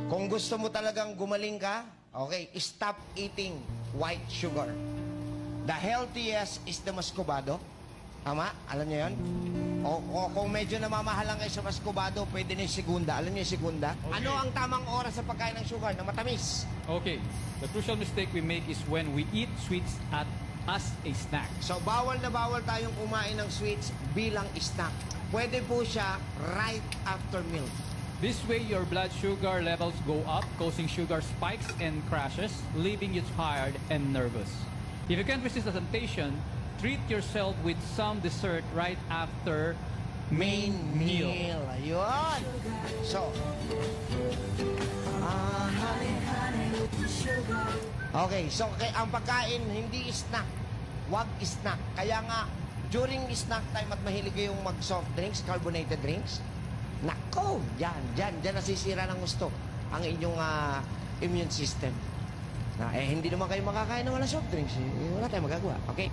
Kung gusto mo talagang gumaling ka, okay, stop eating white sugar. The healthiest is the muscovado. Tama? Alam niyo yun? O kung medyo namamahalan kayo sa muscovado, pwede na yung segunda. Alam niyo yung segunda? Okay. Ano ang tamang oras sa pagkain ng sugar na matamis? Okay. The crucial mistake we make is when we eat sweets as a snack. So, bawal na bawal tayong kumain ng sweets bilang snack. Pwede po siya right after meal. This way, your blood sugar levels go up, causing sugar spikes and crashes, leaving you tired and nervous. If you can't resist the temptation, treat yourself with some dessert right after main meal. Ayun. So, okay, so ang pagkain, hindi snack. Wag snack. Kaya nga, during snack time at mahilig kayong mag-soft drinks, carbonated drinks, nako, dyan nasisira ng gusto ang inyong immune system. Hindi naman kayo makakain ng walang soft drinks. Wala tayong magagawa. Okay?